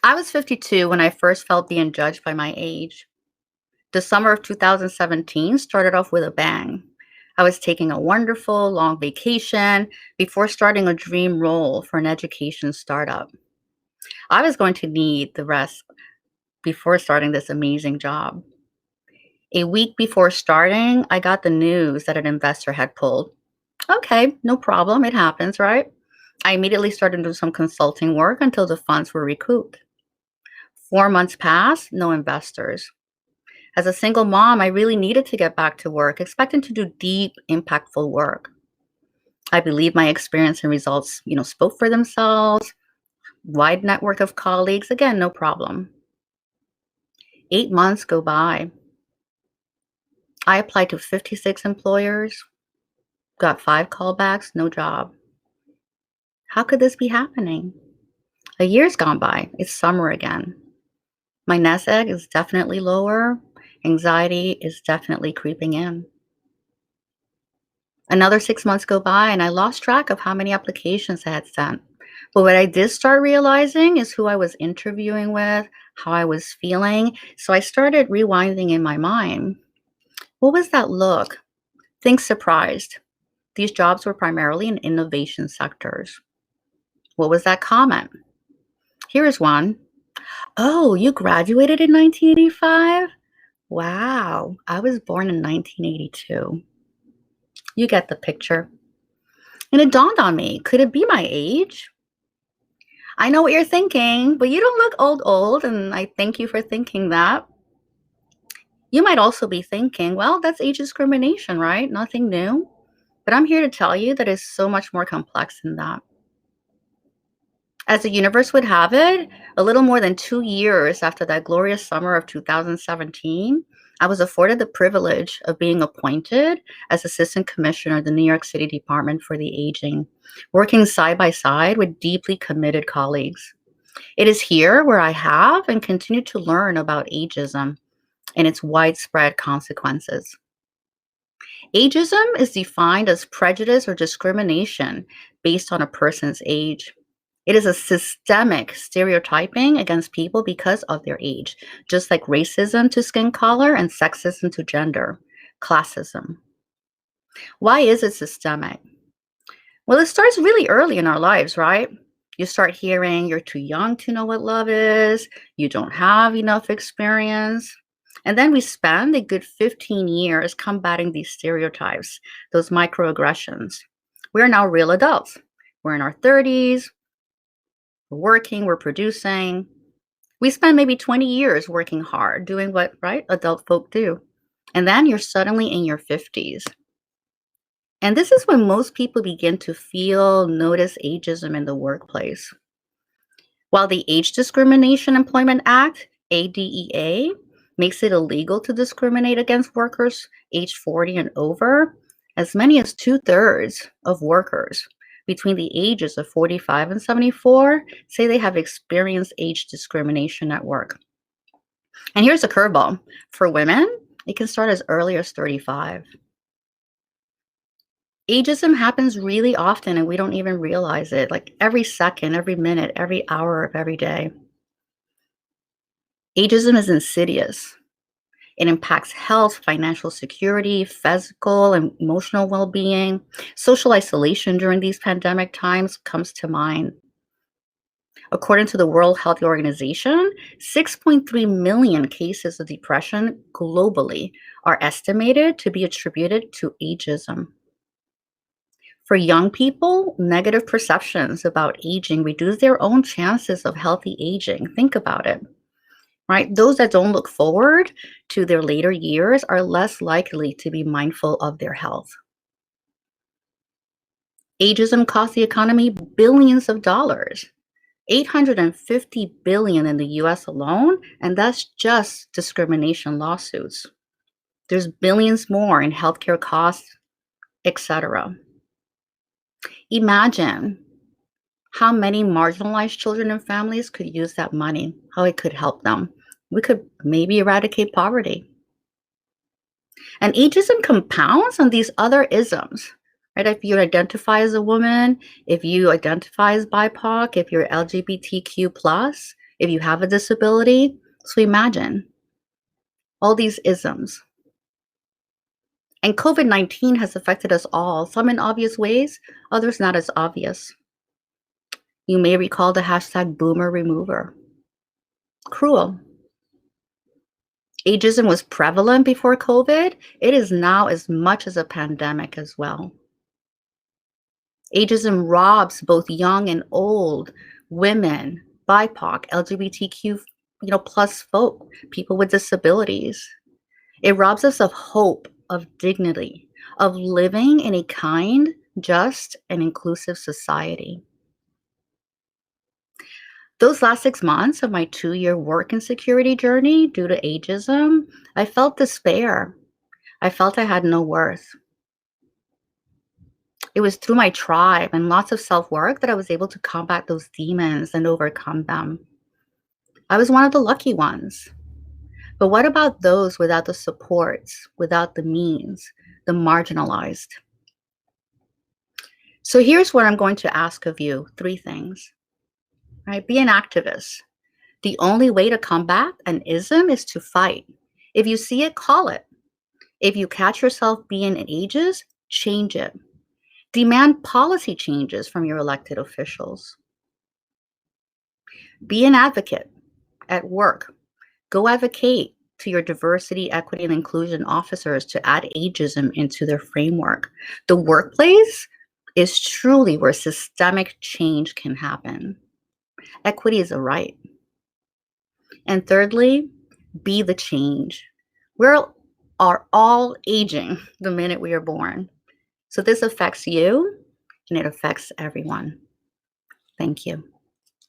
I was 52 when I first felt being judged by my age. The summer of 2017 started off with a bang. I was taking a wonderful long vacation before starting a dream role for an education startup. I was going to need the rest before starting this amazing job. A week before starting, I got the news that an investor had pulled. Okay, no problem. It happens, right? I immediately started doing some consulting work until the funds were recouped. 4 months passed, no investors. As a single mom, I really needed to get back to work, expecting to do deep, impactful work. I believe my experience and results, spoke for themselves. Wide network of colleagues, again, no problem. 8 months go by. I applied to 56 employers, got 5 callbacks, no job. How could this be happening? A year's gone by. It's summer again. My nest egg is definitely lower. Anxiety is definitely creeping in. Another 6 months go by, and I lost track of how many applications I had sent. But what I did start realizing is who I was interviewing with, how I was feeling. So I started rewinding in my mind. What was that look? Think surprised. These jobs were primarily in innovation sectors. What was that comment? Here is one. Oh, you graduated in 1985? Wow, I was born in 1982. You get the picture. And it dawned on me, could it be my age? I know what you're thinking, but you don't look old, and I thank you for thinking that. You might also be thinking, well, that's age discrimination, right? Nothing new. But I'm here to tell you that it's so much more complex than that. As the universe would have it, a little more than 2 years after that glorious summer of 2017, I was afforded the privilege of being appointed as Assistant Commissioner of the New York City Department for the Aging, working side by side with deeply committed colleagues. It is here where I have and continue to learn about ageism and its widespread consequences. Ageism is defined as prejudice or discrimination based on a person's age. It is a systemic stereotyping against people because of their age, just like racism to skin color and sexism to gender, classism. Why is it systemic? Well, it starts really early in our lives, right? You start hearing you're too young to know what love is, you don't have enough experience. And then we spend a good 15 years combating these stereotypes, those microaggressions. We're now real adults. We're in our 30s, we're working, we're producing. We spend maybe 20 years working hard, doing what, right, adult folk do. And then you're suddenly in your 50s. And this is when most people begin to notice ageism in the workplace. While the Age Discrimination Employment Act, ADEA, makes it illegal to discriminate against workers aged 40 and over, as many as 2/3 of workers between the ages of 45 and 74 say they have experienced age discrimination at work. And here's a curveball. For women, it can start as early as 35. Ageism happens really often and we don't even realize it, like every second, every minute, every hour of every day. Ageism is insidious. It impacts health, financial security, physical and emotional well-being. Social isolation during these pandemic times comes to mind. According to the World Health Organization, 6.3 million cases of depression globally are estimated to be attributed to ageism. For young people, negative perceptions about aging reduce their own chances of healthy aging. Think about it, right? Those that don't look forward to their later years are less likely to be mindful of their health. Ageism costs the economy billions of dollars, 850 billion in the US alone, and that's just discrimination lawsuits. There's billions more in healthcare costs, etc. Imagine how many marginalized children and families could use that money, how it could help them. We could maybe eradicate poverty. And ageism compounds on these other isms, right? If you identify as a woman, if you identify as BIPOC, if you're LGBTQ+, if you have a disability. So imagine all these isms. And COVID-19 has affected us all, some in obvious ways, others not as obvious. You may recall the hashtag boomer remover. Cruel. Ageism was prevalent before COVID. It is now as much as a pandemic as well. Ageism robs both young and old, women, BIPOC, LGBTQ, plus folk, people with disabilities. It robs us of hope, of dignity, of living in a kind, just, and inclusive society. Those last 6 months of my 2-year work insecurity journey due to ageism, I felt despair. I felt I had no worth. It was through my tribe and lots of self-work that I was able to combat those demons and overcome them. I was one of the lucky ones. But what about those without the supports, without the means, the marginalized? So here's what I'm going to ask of you, 3 things. Right? Be an activist. The only way to combat an ism is to fight. If you see it, call it. If you catch yourself being in ages, change it. Demand policy changes from your elected officials. Be an advocate at work. Go advocate to your diversity, equity, and inclusion officers to add ageism into their framework. The workplace is truly where systemic change can happen. Equity is a right. And thirdly, be the change. We are all aging the minute we are born. So this affects you and it affects everyone. Thank you.